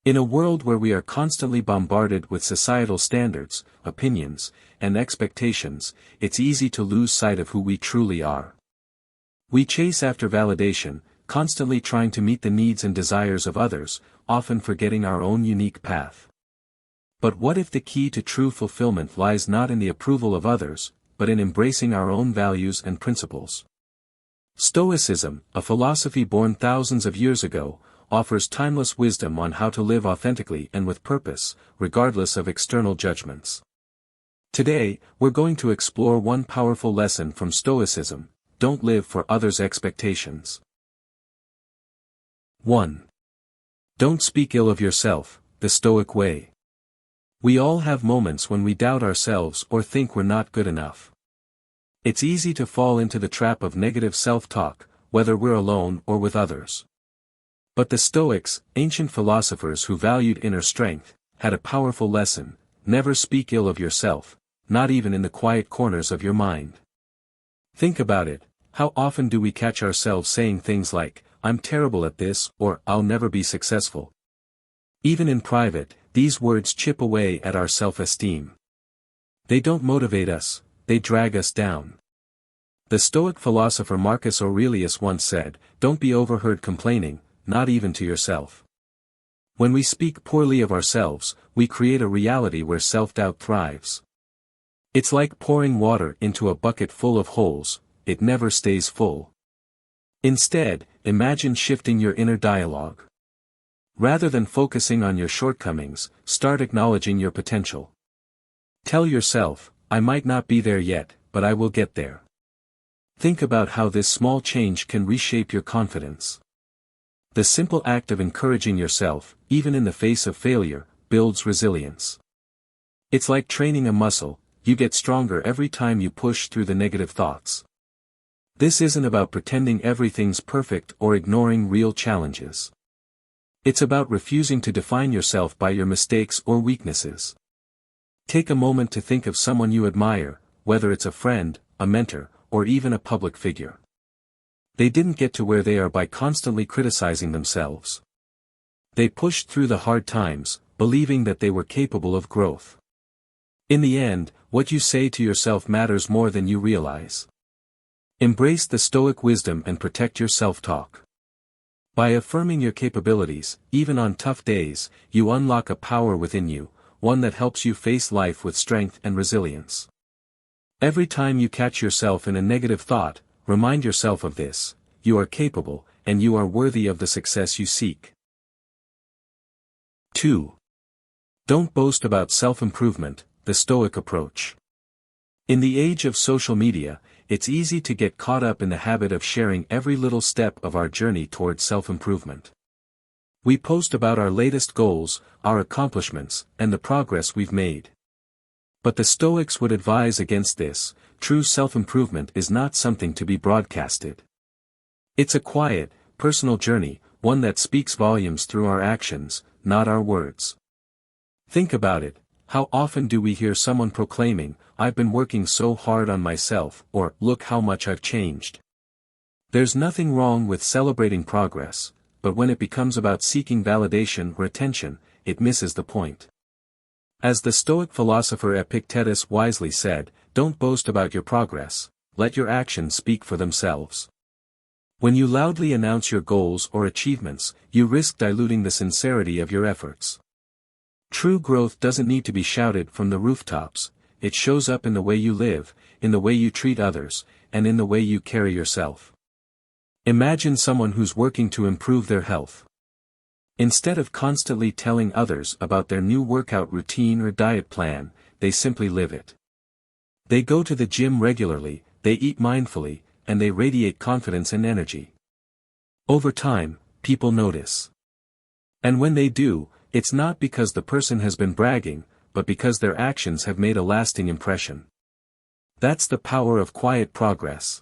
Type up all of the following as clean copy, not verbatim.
In a world where we are constantly bombarded with societal standards, opinions, and expectations, it's easy to lose sight of who we truly are. We chase after validation, constantly trying to meet the needs and desires of others, often forgetting our own unique path. But what if the key to true fulfillment lies not in the approval of others, but in embracing our own values and principles? Stoicism, a philosophy born thousands of years ago, offers timeless wisdom on how to live authentically and with purpose, regardless of external judgments. Today, we're going to explore one powerful lesson from Stoicism: don't live for others' expectations. 1. Don't speak ill of yourself, the Stoic way. We all have moments when we doubt ourselves or think we're not good enough. It's easy to fall into the trap of negative self-talk, whether we're alone or with others. But the Stoics, ancient philosophers who valued inner strength, had a powerful lesson: never speak ill of yourself, not even in the quiet corners of your mind. Think about it: how often do we catch ourselves saying things like, "I'm terrible at this," or "I'll never be successful"? Even in private, these words chip away at our self-esteem. They don't motivate us, they drag us down. The Stoic philosopher Marcus Aurelius once said, "Don't be overheard complaining, not even to yourself." When we speak poorly of ourselves, we create a reality where self-doubt thrives. It's like pouring water into a bucket full of holes, it never stays full. Instead, imagine shifting your inner dialogue. Rather than focusing on your shortcomings, start acknowledging your potential. Tell yourself, "I might not be there yet, but I will get there." Think about how this small change can reshape your confidence. The simple act of encouraging yourself, even in the face of failure, builds resilience. It's like training a muscle: you get stronger every time you push through the negative thoughts. This isn't about pretending everything's perfect or ignoring real challenges. It's about refusing to define yourself by your mistakes or weaknesses. Take a moment to think of someone you admire, whether it's a friend, a mentor, or even a public figure. They didn't get to where they are by constantly criticizing themselves. They pushed through the hard times, believing that they were capable of growth. In the end, what you say to yourself matters more than you realize. Embrace the Stoic wisdom and protect your self-talk. By affirming your capabilities, even on tough days, you unlock a power within you, one that helps you face life with strength and resilience. Every time you catch yourself in a negative thought, remind yourself of this: you are capable, and you are worthy of the success you seek. 2. Don't boast about self-improvement, the Stoic approach. In the age of social media, it's easy to get caught up in the habit of sharing every little step of our journey toward self-improvement. We post about our latest goals, our accomplishments, and the progress we've made. But the Stoics would advise against this. True self-improvement is not something to be broadcasted. It's a quiet, personal journey, one that speaks volumes through our actions, not our words. Think about it: how often do we hear someone proclaiming, "I've been working so hard on myself," or "Look how much I've changed"? There's nothing wrong with celebrating progress, but when it becomes about seeking validation or attention, it misses the point. As the Stoic philosopher Epictetus wisely said, "Don't boast about your progress, let your actions speak for themselves." When you loudly announce your goals or achievements, you risk diluting the sincerity of your efforts. True growth doesn't need to be shouted from the rooftops. It shows up in the way you live, in the way you treat others, and in the way you carry yourself. Imagine someone who's working to improve their health. Instead of constantly telling others about their new workout routine or diet plan, they simply live it. They go to the gym regularly, they eat mindfully, and they radiate confidence and energy. Over time, people notice. And when they do, it's not because the person has been bragging, but because their actions have made a lasting impression. That's the power of quiet progress.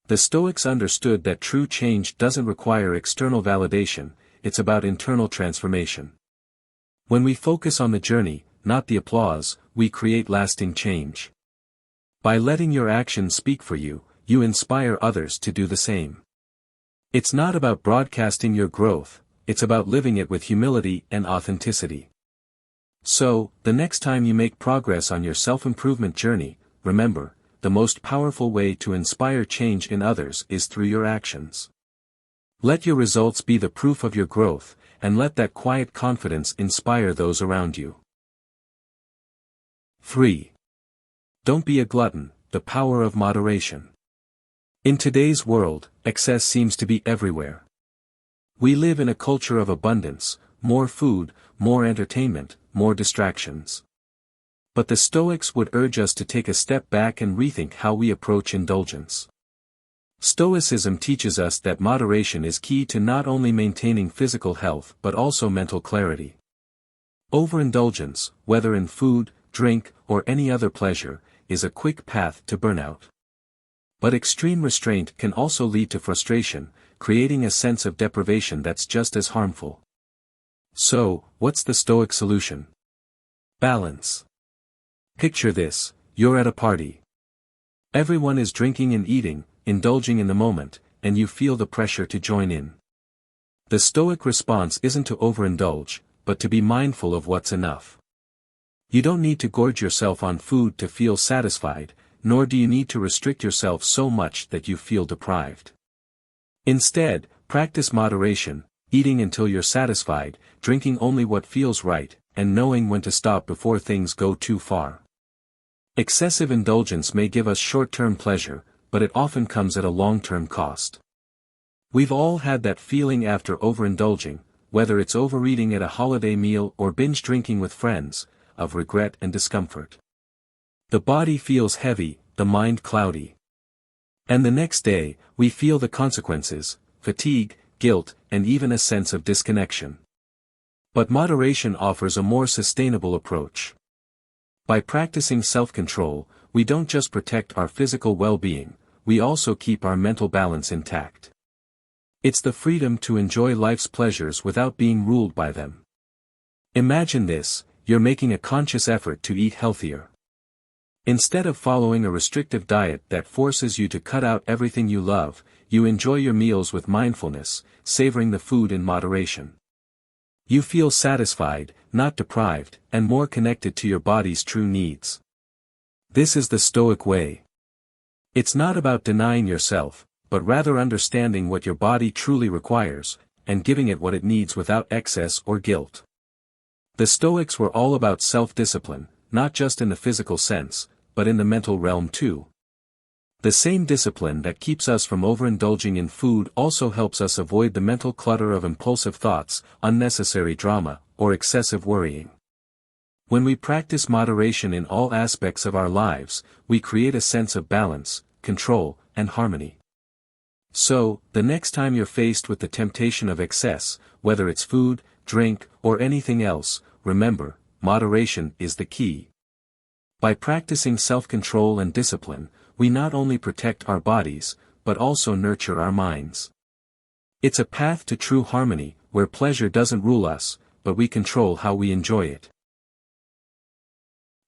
The Stoics understood that true change doesn't require external validation, it's about internal transformation. When we focus on the journey, not the applause, we create lasting change. By letting your actions speak for you, you inspire others to do the same. It's not about broadcasting your growth, it's about living it with humility and authenticity. So, the next time you make progress on your self-improvement journey, remember, the most powerful way to inspire change in others is through your actions. Let your results be the proof of your growth, and let that quiet confidence inspire those around you. 3. Don't be a glutton, the power of moderation. In today's world, excess seems to be everywhere. We live in a culture of abundance, more food, more entertainment, more distractions. But the Stoics would urge us to take a step back and rethink how we approach indulgence. Stoicism teaches us that moderation is key to not only maintaining physical health but also mental clarity. Overindulgence, whether in food, drink, or any other pleasure, is a quick path to burnout. But extreme restraint can also lead to frustration, creating a sense of deprivation that's just as harmful. So, what's the Stoic solution? Balance. Picture this: you're at a party. Everyone is drinking and eating, indulging in the moment, and you feel the pressure to join in. The Stoic response isn't to overindulge, but to be mindful of what's enough. You don't need to gorge yourself on food to feel satisfied, nor do you need to restrict yourself so much that you feel deprived. Instead, practice moderation, eating until you're satisfied, drinking only what feels right, and knowing when to stop before things go too far. Excessive indulgence may give us short-term pleasure, but it often comes at a long-term cost. We've all had that feeling after overindulging, whether it's overeating at a holiday meal or binge drinking with friends, of regret and discomfort. The body feels heavy, the mind cloudy. And the next day, we feel the consequences: fatigue, guilt, and even a sense of disconnection. But moderation offers a more sustainable approach. By practicing self-control, we don't just protect our physical well-being, we also keep our mental balance intact. It's the freedom to enjoy life's pleasures without being ruled by them. Imagine this: you're making a conscious effort to eat healthier. Instead of following a restrictive diet that forces you to cut out everything you love, you enjoy your meals with mindfulness, savoring the food in moderation. You feel satisfied, not deprived, and more connected to your body's true needs. This is the Stoic way. It's not about denying yourself, but rather understanding what your body truly requires, and giving it what it needs without excess or guilt. The Stoics were all about self-discipline, not just in the physical sense, but in the mental realm too. The same discipline that keeps us from overindulging in food also helps us avoid the mental clutter of impulsive thoughts, unnecessary drama, or excessive worrying. When we practice moderation in all aspects of our lives, we create a sense of balance, control, and harmony. So, the next time you're faced with the temptation of excess, whether it's food, drink, or anything else, remember, moderation is the key. By practicing self-control and discipline, we not only protect our bodies, but also nurture our minds. It's a path to true harmony, where pleasure doesn't rule us, but we control how we enjoy it.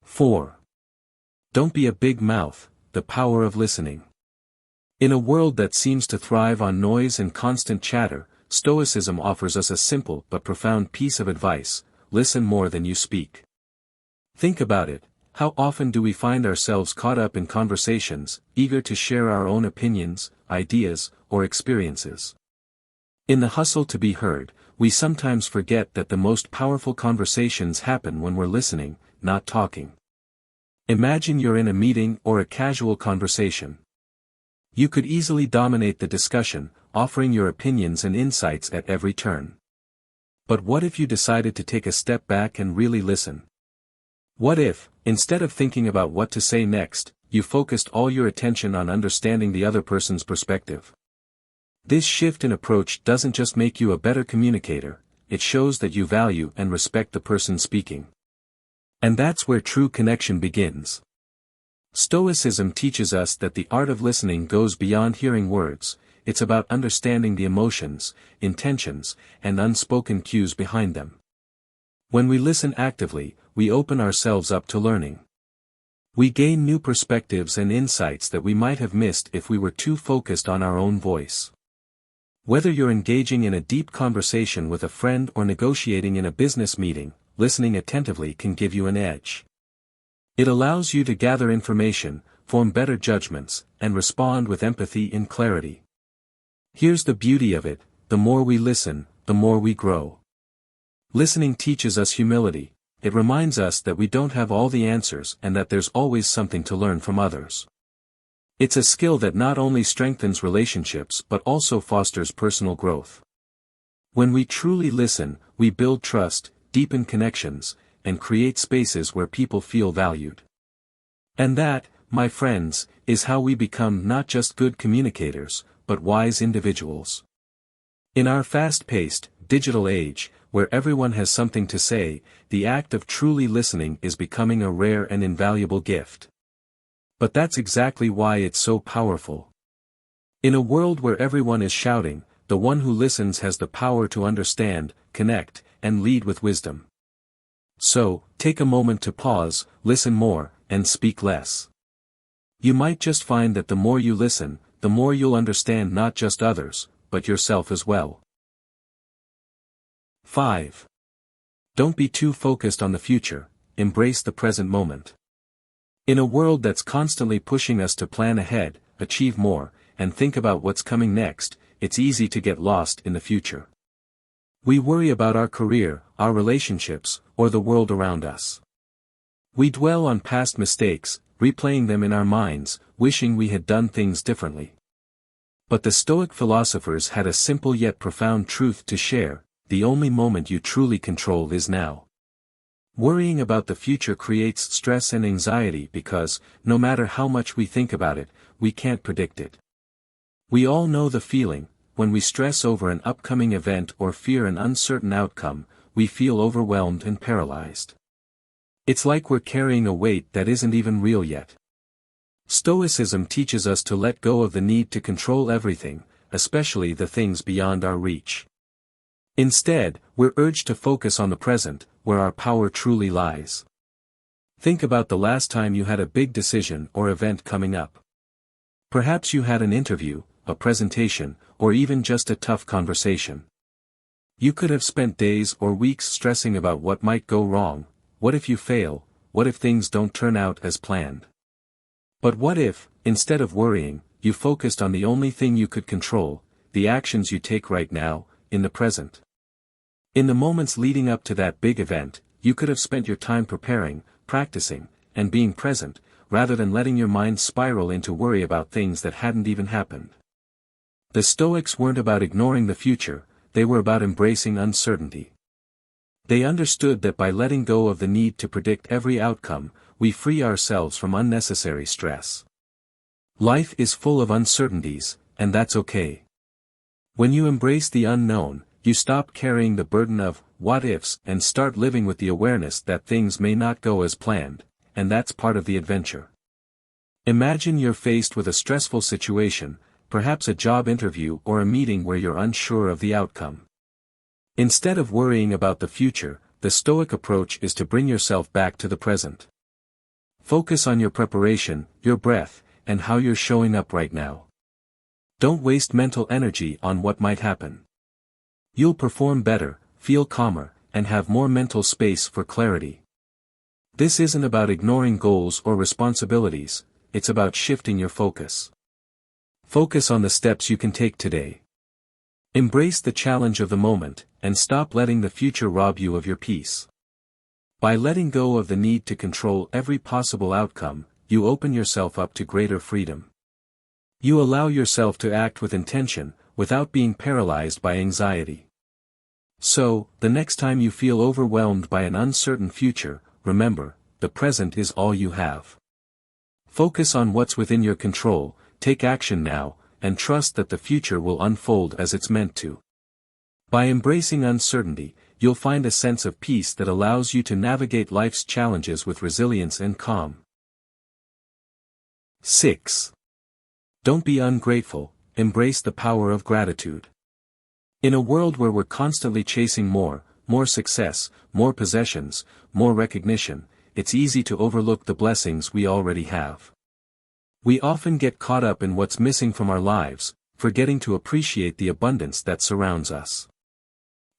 4. Don't be a big mouth, the power of listening. In a world that seems to thrive on noise and constant chatter, Stoicism offers us a simple but profound piece of advice: listen more than you speak. Think about it: how often do we find ourselves caught up in conversations, eager to share our own opinions, ideas, or experiences? In the hustle to be heard, we sometimes forget that the most powerful conversations happen when we're listening, not talking. Imagine you're in a meeting or a casual conversation. You could easily dominate the discussion, offering your opinions and insights at every turn. But what if you decided to take a step back and really listen? What if, instead of thinking about what to say next, you focused all your attention on understanding the other person's perspective? This shift in approach doesn't just make you a better communicator, it shows that you value and respect the person speaking. And that's where true connection begins. Stoicism teaches us that the art of listening goes beyond hearing words. It's about understanding the emotions, intentions, and unspoken cues behind them. When we listen actively, we open ourselves up to learning. We gain new perspectives and insights that we might have missed if we were too focused on our own voice. Whether you're engaging in a deep conversation with a friend or negotiating in a business meeting, listening attentively can give you an edge. It allows you to gather information, form better judgments, and respond with empathy and clarity. Here's the beauty of it: the more we listen, the more we grow. Listening teaches us humility. It reminds us that we don't have all the answers and that there's always something to learn from others. It's a skill that not only strengthens relationships but also fosters personal growth. When we truly listen, we build trust, deepen connections, and create spaces where people feel valued. And that, my friends, is how we become not just good communicators, but wise individuals. In our fast-paced, digital age, where everyone has something to say, the act of truly listening is becoming a rare and invaluable gift. But that's exactly why it's so powerful. In a world where everyone is shouting, the one who listens has the power to understand, connect, and lead with wisdom. So, take a moment to pause, listen more, and speak less. You might just find that the more you listen, the more you'll understand not just others, but yourself as well. 5. Don't be too focused on the future, embrace the present moment. In a world that's constantly pushing us to plan ahead, achieve more, and think about what's coming next, it's easy to get lost in the future. We worry about our career, our relationships, or the world around us. We dwell on past mistakes, replaying them in our minds, wishing we had done things differently. But the Stoic philosophers had a simple yet profound truth to share: the only moment you truly control is now. Worrying about the future creates stress and anxiety because, no matter how much we think about it, we can't predict it. We all know the feeling: when we stress over an upcoming event or fear an uncertain outcome, we feel overwhelmed and paralyzed. It's like we're carrying a weight that isn't even real yet. Stoicism teaches us to let go of the need to control everything, especially the things beyond our reach. Instead, we're urged to focus on the present, where our power truly lies. Think about the last time you had a big decision or event coming up. Perhaps you had an interview, a presentation, or even just a tough conversation. You could have spent days or weeks stressing about what might go wrong. What if you fail? What if things don't turn out as planned? But what if, instead of worrying, you focused on the only thing you could control, the actions you take right now, in the present? In the moments leading up to that big event, you could have spent your time preparing, practicing, and being present, rather than letting your mind spiral into worry about things that hadn't even happened. The Stoics weren't about ignoring the future, they were about embracing uncertainty. They understood that by letting go of the need to predict every outcome, we free ourselves from unnecessary stress. Life is full of uncertainties, and that's okay. When you embrace the unknown, you stop carrying the burden of what-ifs and start living with the awareness that things may not go as planned, and that's part of the adventure. Imagine you're faced with a stressful situation, perhaps a job interview or a meeting where you're unsure of the outcome. Instead of worrying about the future, the Stoic approach is to bring yourself back to the present. Focus on your preparation, your breath, and how you're showing up right now. Don't waste mental energy on what might happen. You'll perform better, feel calmer, and have more mental space for clarity. This isn't about ignoring goals or responsibilities, it's about shifting your focus. Focus on the steps you can take today. Embrace the challenge of the moment, and stop letting the future rob you of your peace. By letting go of the need to control every possible outcome, you open yourself up to greater freedom. You allow yourself to act with intention, without being paralyzed by anxiety. So, the next time you feel overwhelmed by an uncertain future, remember, the present is all you have. Focus on what's within your control, take action now, and trust that the future will unfold as it's meant to. By embracing uncertainty, you'll find a sense of peace that allows you to navigate life's challenges with resilience and calm. 6. Don't be ungrateful, embrace the power of gratitude. In a world where we're constantly chasing more success, more possessions, more recognition, it's easy to overlook the blessings we already have. We often get caught up in what's missing from our lives, forgetting to appreciate the abundance that surrounds us.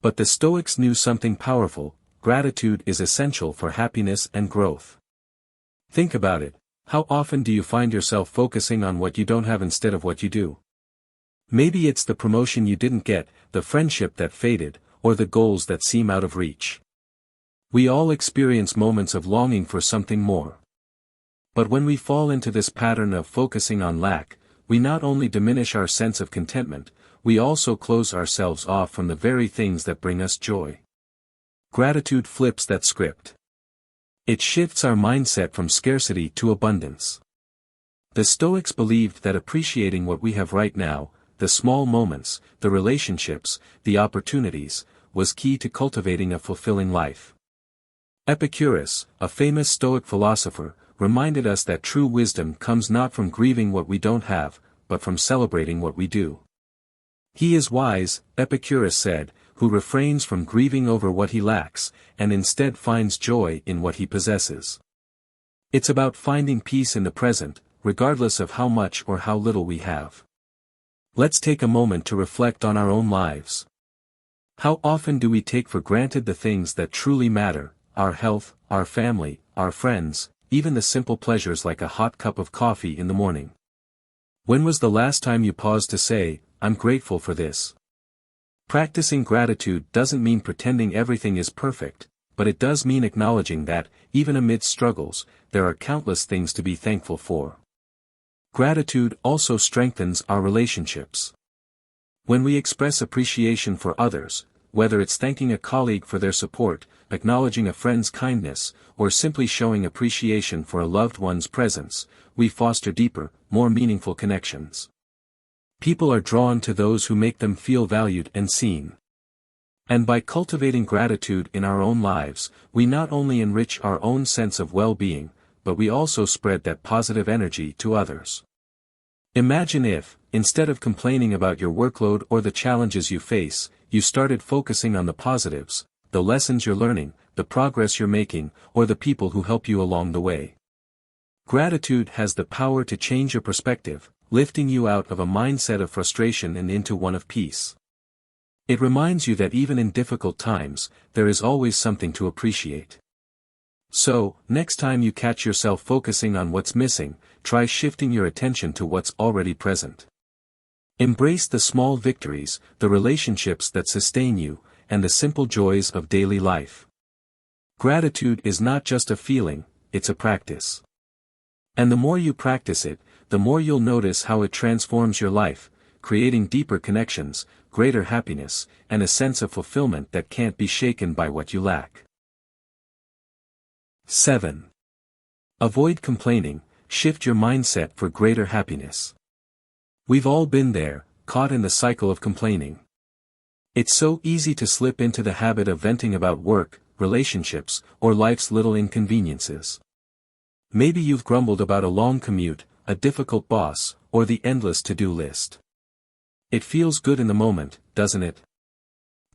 But the Stoics knew something powerful: gratitude is essential for happiness and growth. Think about it. How often do you find yourself focusing on what you don't have instead of what you do? Maybe it's the promotion you didn't get, the friendship that faded, or the goals that seem out of reach. We all experience moments of longing for something more. But when we fall into this pattern of focusing on lack, we not only diminish our sense of contentment, we also close ourselves off from the very things that bring us joy. Gratitude flips that script. It shifts our mindset from scarcity to abundance. The Stoics believed that appreciating what we have right now, the small moments, the relationships, the opportunities, was key to cultivating a fulfilling life. Epictetus, a famous Stoic philosopher, reminded us that true wisdom comes not from grieving what we don't have, but from celebrating what we do. He is wise, Epictetus said, who refrains from grieving over what he lacks, and instead finds joy in what he possesses. It's about finding peace in the present, regardless of how much or how little we have. Let's take a moment to reflect on our own lives. How often do we take for granted the things that truly matter: our health, our family, our friends, even the simple pleasures like a hot cup of coffee in the morning? When was the last time you paused to say, "I'm grateful for this"? Practicing gratitude doesn't mean pretending everything is perfect, but it does mean acknowledging that, even amidst struggles, there are countless things to be thankful for. Gratitude also strengthens our relationships. When we express appreciation for others, whether it's thanking a colleague for their support, acknowledging a friend's kindness, or simply showing appreciation for a loved one's presence, we foster deeper, more meaningful connections. People are drawn to those who make them feel valued and seen. And by cultivating gratitude in our own lives, we not only enrich our own sense of well-being, but we also spread that positive energy to others. Imagine if, instead of complaining about your workload or the challenges you face, you started focusing on the positives, the lessons you're learning, the progress you're making, or the people who help you along the way. Gratitude has the power to change your perspective, lifting you out of a mindset of frustration and into one of peace. It reminds you that even in difficult times, there is always something to appreciate. So, next time you catch yourself focusing on what's missing, try shifting your attention to what's already present. Embrace the small victories, the relationships that sustain you, and the simple joys of daily life. Gratitude is not just a feeling, it's a practice. And the more you practice it, the more you'll notice how it transforms your life, creating deeper connections, greater happiness, and a sense of fulfillment that can't be shaken by what you lack. 7. Avoid complaining, shift your mindset for greater happiness. We've all been there, caught in the cycle of complaining. It's so easy to slip into the habit of venting about work, relationships, or life's little inconveniences. Maybe you've grumbled about a long commute, a difficult boss, or the endless to-do list. It feels good in the moment, doesn't it?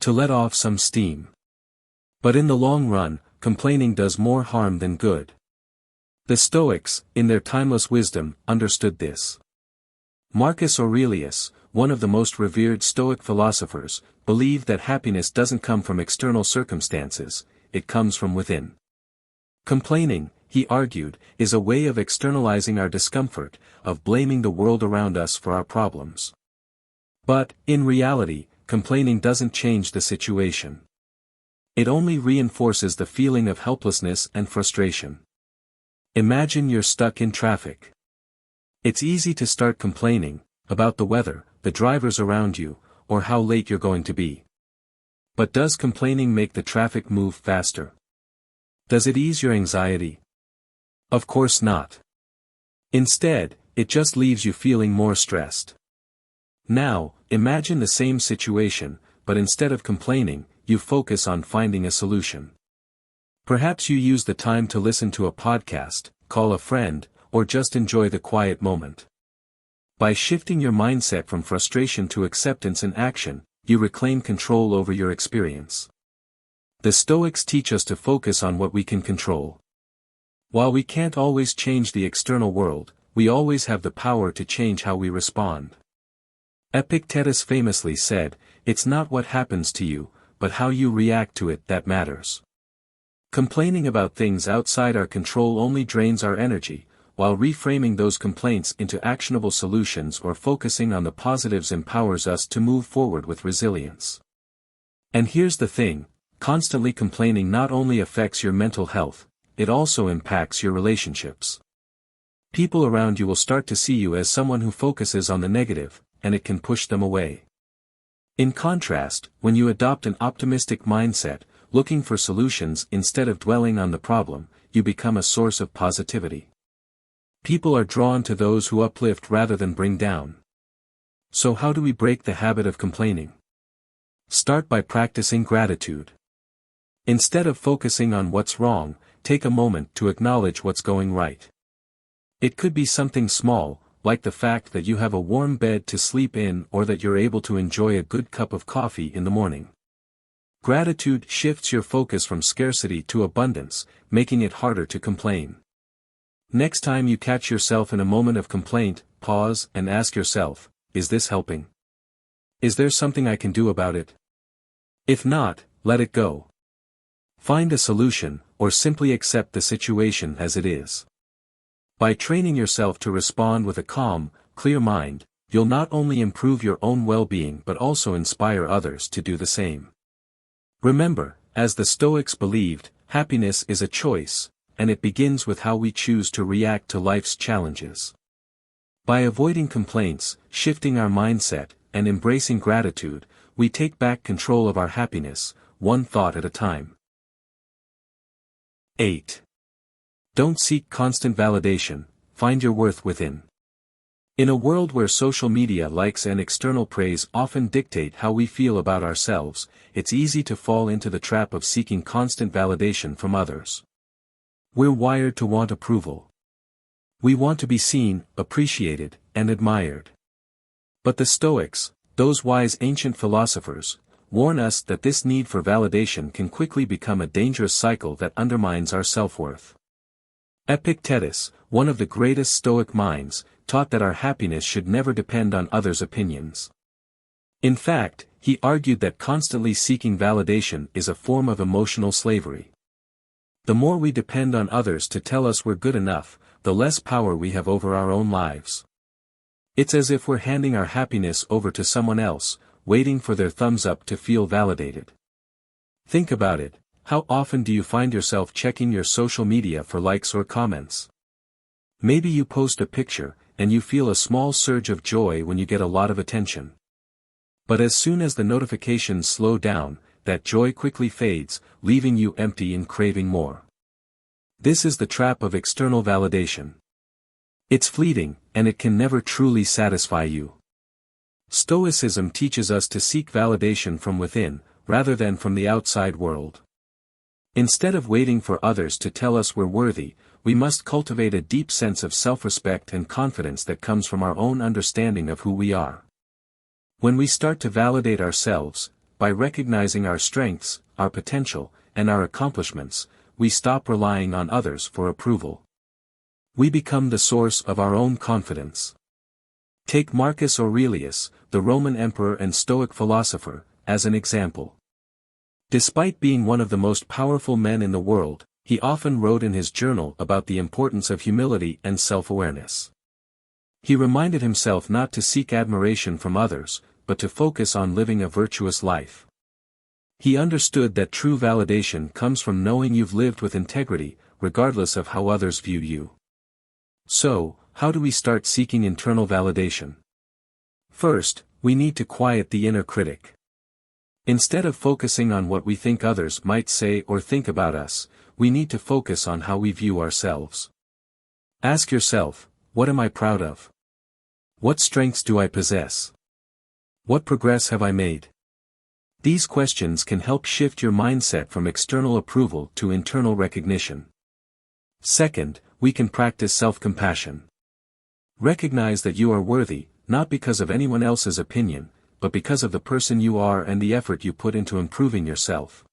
To let off some steam. But in the long run, complaining does more harm than good. The Stoics, in their timeless wisdom, understood this. Marcus Aurelius, one of the most revered Stoic philosophers, believed that happiness doesn't come from external circumstances, it comes from within. Complaining, he argued, is a way of externalizing our discomfort, of blaming the world around us for our problems. But, in reality, complaining doesn't change the situation. It only reinforces the feeling of helplessness and frustration. Imagine you're stuck in traffic. It's easy to start complaining about the weather, the drivers around you, or how late you're going to be. But does complaining make the traffic move faster? Does it ease your anxiety? Of course not. Instead, it just leaves you feeling more stressed. Now, imagine the same situation, but instead of complaining, you focus on finding a solution. Perhaps you use the time to listen to a podcast, call a friend, or just enjoy the quiet moment. By shifting your mindset from frustration to acceptance and action, you reclaim control over your experience. The Stoics teach us to focus on what we can control. While we can't always change the external world, we always have the power to change how we respond. Epictetus famously said, "It's not what happens to you, but how you react to it that matters." Complaining about things outside our control only drains our energy, while reframing those complaints into actionable solutions or focusing on the positives empowers us to move forward with resilience. And here's the thing, constantly complaining not only affects your mental health, it also impacts your relationships. People around you will start to see you as someone who focuses on the negative, and it can push them away. In contrast, when you adopt an optimistic mindset, looking for solutions instead of dwelling on the problem, you become a source of positivity. People are drawn to those who uplift rather than bring down. So how do we break the habit of complaining? Start by practicing gratitude. Instead of focusing on what's wrong, take a moment to acknowledge what's going right. It could be something small, like the fact that you have a warm bed to sleep in or that you're able to enjoy a good cup of coffee in the morning. Gratitude shifts your focus from scarcity to abundance, making it harder to complain. Next time you catch yourself in a moment of complaint, pause and ask yourself, is this helping? Is there something I can do about it? If not, let it go. Find a solution, or simply accept the situation as it is. By training yourself to respond with a calm, clear mind, you'll not only improve your own well-being but also inspire others to do the same. Remember, as the Stoics believed, happiness is a choice, and it begins with how we choose to react to life's challenges. By avoiding complaints, shifting our mindset, and embracing gratitude, we take back control of our happiness, one thought at a time. 8. Don't seek constant validation, find your worth within. In a world where social media likes and external praise often dictate how we feel about ourselves, it's easy to fall into the trap of seeking constant validation from others. We're wired to want approval. We want to be seen, appreciated, and admired. But the Stoics, those wise ancient philosophers, warn us that this need for validation can quickly become a dangerous cycle that undermines our self-worth. Epictetus, one of the greatest Stoic minds, taught that our happiness should never depend on others' opinions. In fact, he argued that constantly seeking validation is a form of emotional slavery. The more we depend on others to tell us we're good enough, the less power we have over our own lives. It's as if we're handing our happiness over to someone else, waiting for their thumbs up to feel validated. Think about it, how often do you find yourself checking your social media for likes or comments? Maybe you post a picture, and you feel a small surge of joy when you get a lot of attention. But as soon as the notifications slow down, that joy quickly fades, leaving you empty and craving more. This is the trap of external validation. It's fleeting, and it can never truly satisfy you. Stoicism teaches us to seek validation from within, rather than from the outside world. Instead of waiting for others to tell us we're worthy, we must cultivate a deep sense of self-respect and confidence that comes from our own understanding of who we are. When we start to validate ourselves, by recognizing our strengths, our potential, and our accomplishments, we stop relying on others for approval. We become the source of our own confidence. Take Marcus Aurelius, the Roman emperor and Stoic philosopher, as an example. Despite being one of the most powerful men in the world, he often wrote in his journal about the importance of humility and self-awareness. He reminded himself not to seek admiration from others, but to focus on living a virtuous life. He understood that true validation comes from knowing you've lived with integrity, regardless of how others view you. So, how do we start seeking internal validation? First, we need to quiet the inner critic. Instead of focusing on what we think others might say or think about us, we need to focus on how we view ourselves. Ask yourself, what am I proud of? What strengths do I possess? What progress have I made? These questions can help shift your mindset from external approval to internal recognition. Second, we can practice self-compassion. Recognize that you are worthy, not because of anyone else's opinion, but because of the person you are and the effort you put into improving yourself.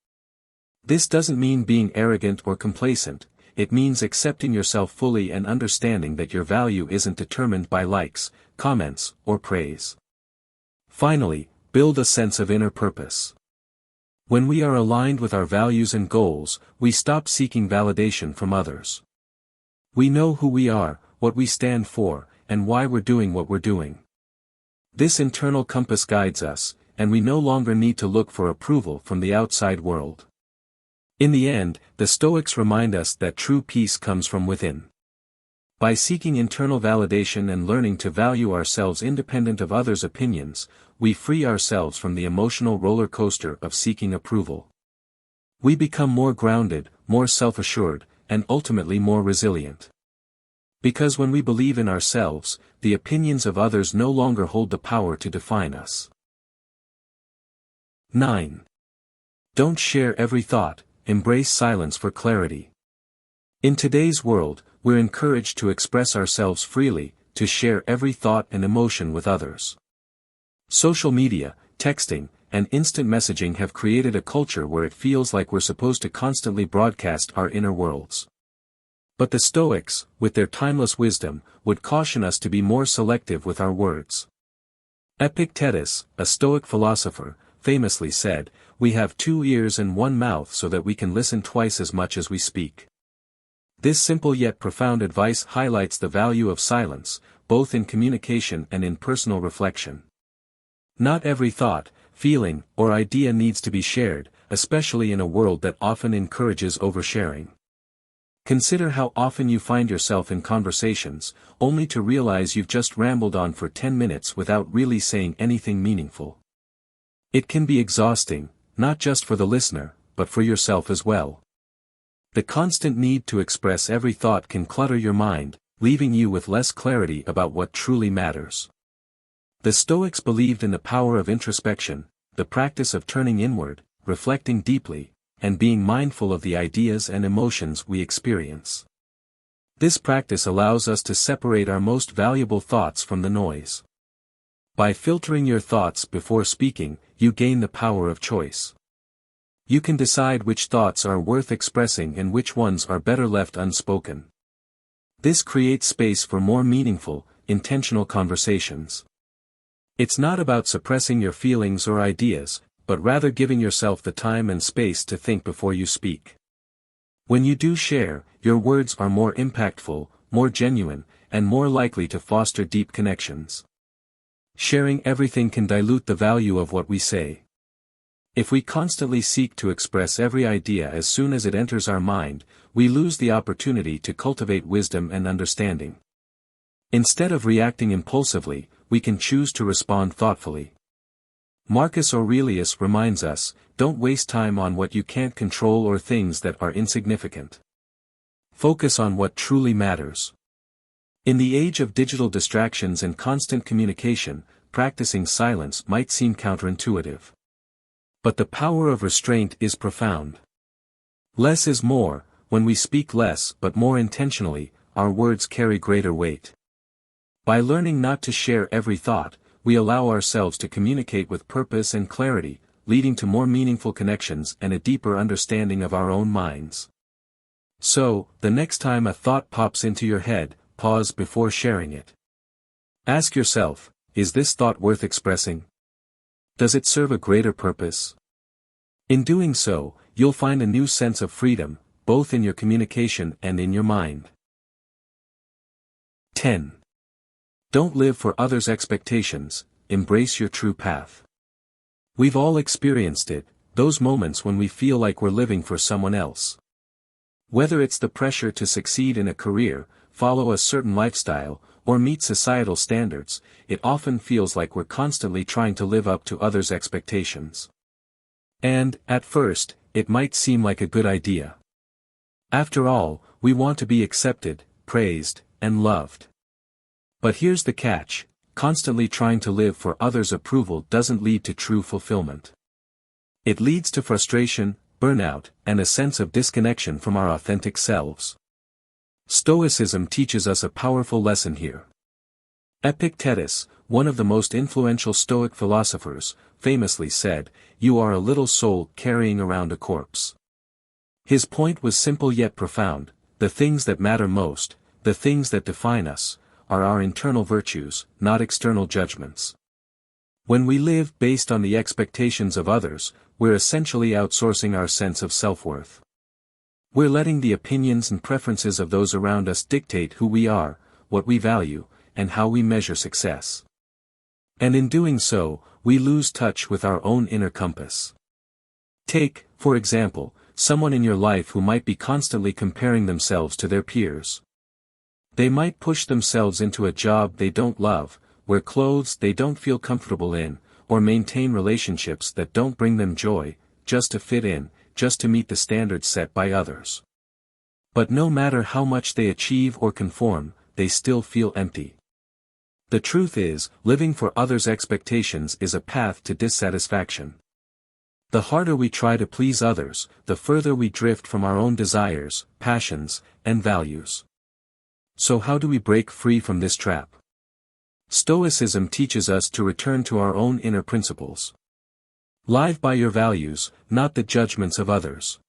This doesn't mean being arrogant or complacent, it means accepting yourself fully and understanding that your value isn't determined by likes, comments, or praise. Finally, build a sense of inner purpose. When we are aligned with our values and goals, we stop seeking validation from others. We know who we are, what we stand for, and why we're doing what we're doing. This internal compass guides us, and we no longer need to look for approval from the outside world. In the end, the Stoics remind us that true peace comes from within. By seeking internal validation and learning to value ourselves independent of others' opinions, we free ourselves from the emotional roller coaster of seeking approval. We become more grounded, more self-assured, and ultimately more resilient. Because when we believe in ourselves, the opinions of others no longer hold the power to define us. 9. Don't share every thought, embrace silence for clarity. In today's world, we're encouraged to express ourselves freely, to share every thought and emotion with others. Social media, texting, and instant messaging have created a culture where it feels like we're supposed to constantly broadcast our inner worlds. But the Stoics, with their timeless wisdom, would caution us to be more selective with our words. Epictetus, a Stoic philosopher, famously said, "We have 2 ears and 1 mouth so that we can listen twice as much as we speak." This simple yet profound advice highlights the value of silence, both in communication and in personal reflection. Not every thought, feeling, or idea needs to be shared, especially in a world that often encourages oversharing. Consider how often you find yourself in conversations, only to realize you've just rambled on for 10 minutes without really saying anything meaningful. It can be exhausting, not just for the listener, but for yourself as well. The constant need to express every thought can clutter your mind, leaving you with less clarity about what truly matters. The Stoics believed in the power of introspection, the practice of turning inward, reflecting deeply, and being mindful of the ideas and emotions we experience. This practice allows us to separate our most valuable thoughts from the noise. By filtering your thoughts before speaking, you gain the power of choice. You can decide which thoughts are worth expressing and which ones are better left unspoken. This creates space for more meaningful, intentional conversations. It's not about suppressing your feelings or ideas, but rather giving yourself the time and space to think before you speak. When you do share, your words are more impactful, more genuine, and more likely to foster deep connections. Sharing everything can dilute the value of what we say. If we constantly seek to express every idea as soon as it enters our mind, we lose the opportunity to cultivate wisdom and understanding. Instead of reacting impulsively, we can choose to respond thoughtfully. Marcus Aurelius reminds us, don't waste time on what you can't control or things that are insignificant. Focus on what truly matters. In the age of digital distractions and constant communication, practicing silence might seem counterintuitive. But the power of restraint is profound. Less is more. When we speak less but more intentionally, our words carry greater weight. By learning not to share every thought, we allow ourselves to communicate with purpose and clarity, leading to more meaningful connections and a deeper understanding of our own minds. So, the next time a thought pops into your head, pause before sharing it. Ask yourself, is this thought worth expressing? Does it serve a greater purpose? In doing so, you'll find a new sense of freedom, both in your communication and in your mind. 10. Don't live for others' expectations, embrace your true path. We've all experienced it, those moments when we feel like we're living for someone else. Whether it's the pressure to succeed in a career, follow a certain lifestyle, or meet societal standards, it often feels like we're constantly trying to live up to others' expectations. And, at first, it might seem like a good idea. After all, we want to be accepted, praised, and loved. But here's the catch, constantly trying to live for others' approval doesn't lead to true fulfillment. It leads to frustration, burnout, and a sense of disconnection from our authentic selves. Stoicism teaches us a powerful lesson here. Epictetus, one of the most influential Stoic philosophers, famously said, "You are a little soul carrying around a corpse." His point was simple yet profound: the things that matter most, the things that define us, are our internal virtues, not external judgments. When we live based on the expectations of others, we're essentially outsourcing our sense of self-worth. We're letting the opinions and preferences of those around us dictate who we are, what we value, and how we measure success. And in doing so, we lose touch with our own inner compass. Take, for example, someone in your life who might be constantly comparing themselves to their peers. They might push themselves into a job they don't love, wear clothes they don't feel comfortable in, or maintain relationships that don't bring them joy, just to fit in, just to meet the standards set by others. But no matter how much they achieve or conform, they still feel empty. The truth is, living for others' expectations is a path to dissatisfaction. The harder we try to please others, the further we drift from our own desires, passions, and values. So how do we break free from this trap? Stoicism teaches us to return to our own inner principles. Live by your values, not the judgments of others.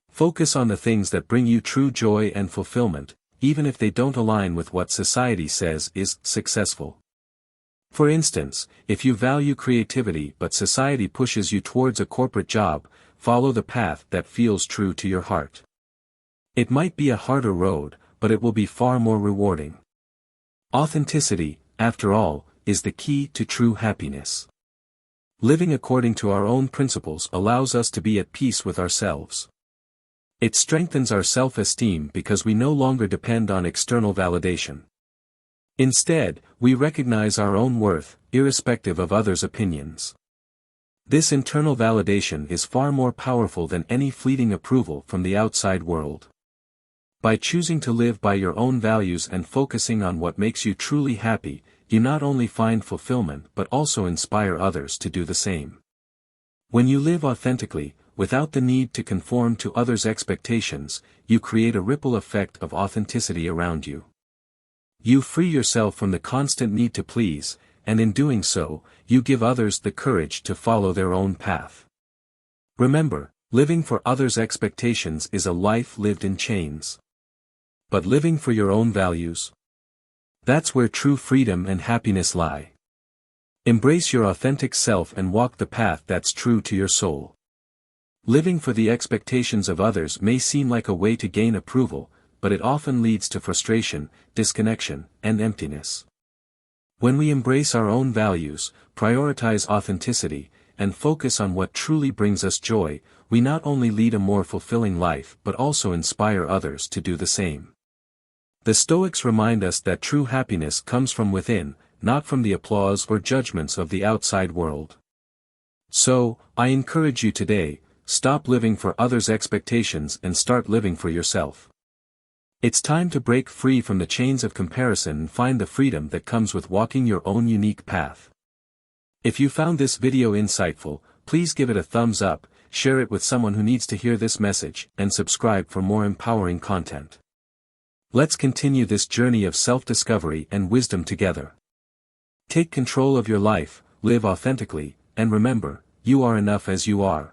Focus on the things that bring you true joy and fulfillment, even if they don't align with what society says is successful. For instance, if you value creativity but society pushes you towards a corporate job, follow the path that feels true to your heart. It might be a harder road, but it will be far more rewarding. Authenticity, after all, is the key to true happiness. Living according to our own principles allows us to be at peace with ourselves. It strengthens our self-esteem because we no longer depend on external validation. Instead, we recognize our own worth, irrespective of others' opinions. This internal validation is far more powerful than any fleeting approval from the outside world. By choosing to live by your own values and focusing on what makes you truly happy, you not only find fulfillment but also inspire others to do the same. When you live authentically, without the need to conform to others' expectations, you create a ripple effect of authenticity around you. You free yourself from the constant need to please, and in doing so, you give others the courage to follow their own path. Remember, living for others' expectations is a life lived in chains. But living for your own values? That's where true freedom and happiness lie. Embrace your authentic self and walk the path that's true to your soul. Living for the expectations of others may seem like a way to gain approval, but it often leads to frustration, disconnection, and emptiness. When we embrace our own values, prioritize authenticity, and focus on what truly brings us joy, we not only lead a more fulfilling life but also inspire others to do the same. The Stoics remind us that true happiness comes from within, not from the applause or judgments of the outside world. So, I encourage you today, stop living for others' expectations and start living for yourself. It's time to break free from the chains of comparison and find the freedom that comes with walking your own unique path. If you found this video insightful, please give it a thumbs up, share it with someone who needs to hear this message, and subscribe for more empowering content. Let's continue this journey of self-discovery and wisdom together. Take control of your life, live authentically, and remember, you are enough as you are.